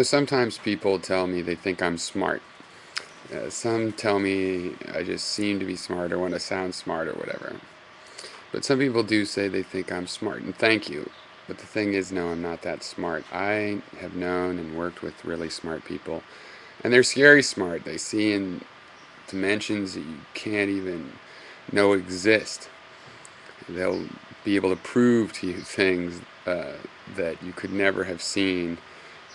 Sometimes people tell me they think I'm smart. Some tell me I just seem to be smart or want to sound smart or whatever. But some people do say they think I'm smart, and thank you. But the thing is, no, I'm not that smart. I have known and worked with really smart people, and they're scary smart. They see in dimensions that you can't even know exist. They'll be able to prove to you things that you could never have seen,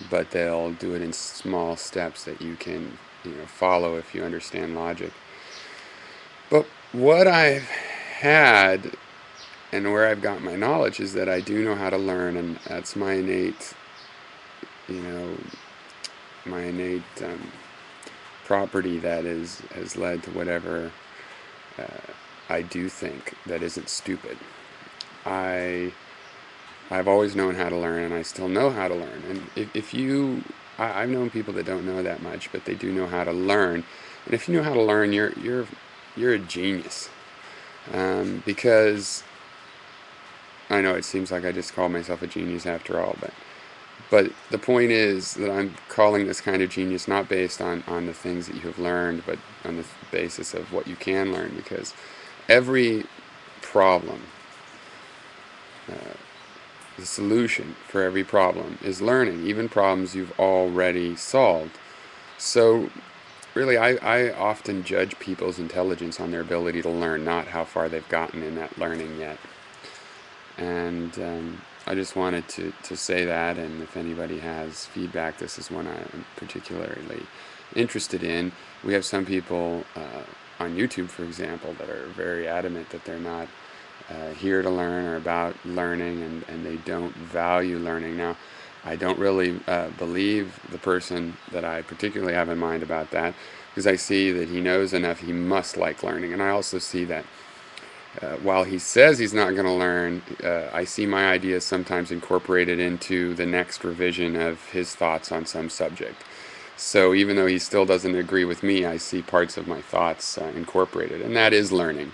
but they'll do it in small steps that you can, follow if you understand logic. But what I've had and where I've got my knowledge is that I do know how to learn, and that's my innate, you know, my innate property that has led to whatever uh, I do think that isn't stupid. I I've always known how to learn, and I still know how to learn. And if you, I've known people that don't know that much, but they do know how to learn. And if you know how to learn, you're a genius. Because I know it seems like I just called myself a genius after all, but the point is that I'm calling this kind of genius not based on the things that you have learned, but on the basis of what you can learn. Because every problem, uh, the solution for every problem is learning, even problems you've already solved. So, really, I often judge people's intelligence on their ability to learn, not how far they've gotten in that learning yet. And I just wanted to say that, and if anybody has feedback, this is one I'm particularly interested in. We have some people on YouTube, for example, that are very adamant that they're not here to learn or about learning, and they don't value learning. Now, I don't really believe the person that I particularly have in mind about that, because I see that he knows enough, he must like learning. And I also see that while he says he's not going to learn, I see my ideas sometimes incorporated into the next revision of his thoughts on some subject. So even though he still doesn't agree with me, I see parts of my thoughts incorporated, and that is learning.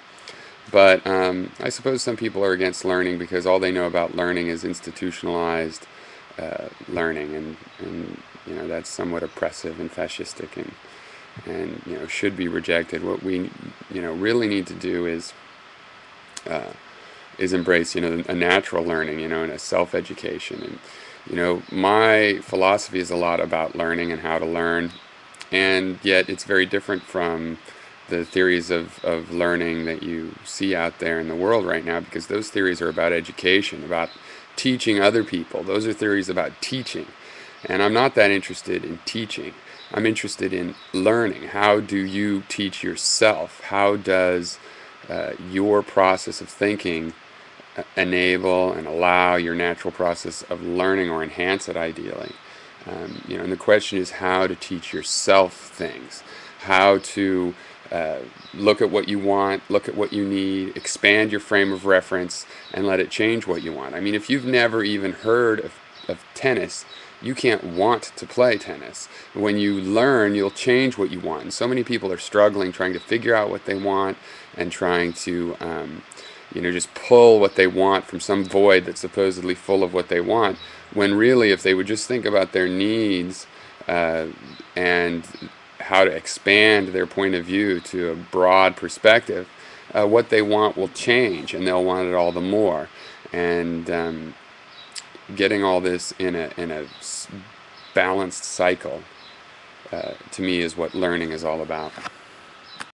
But I suppose some people are against learning because all they know about learning is institutionalized learning, and that's somewhat oppressive and fascistic, and should be rejected. What we really need to do uh, is embrace a natural learning, and a self-education. And my philosophy is a lot about learning and how to learn, and yet it's very different from the theories of learning that you see out there in the world right now, because those theories are about education, about teaching other people. Those are theories about teaching. And I'm not that interested in teaching. I'm interested in learning. How do you teach yourself? How does your process of thinking enable and allow your natural process of learning, or enhance it ideally? And the question is how to teach yourself things, how to look at what you want, look at what you need, expand your frame of reference, and let it change what you want. I mean, if you've never even heard of tennis, you can't want to play tennis. When you learn, you'll change what you want. And so many people are struggling, trying to figure out what they want, and trying to just pull what they want from some void that's supposedly full of what they want, when really, if they would just think about their needs and how to expand their point of view to a broad perspective, what they want will change, and they'll want it all the more. And getting all this in a balanced cycle, to me, is what learning is all about.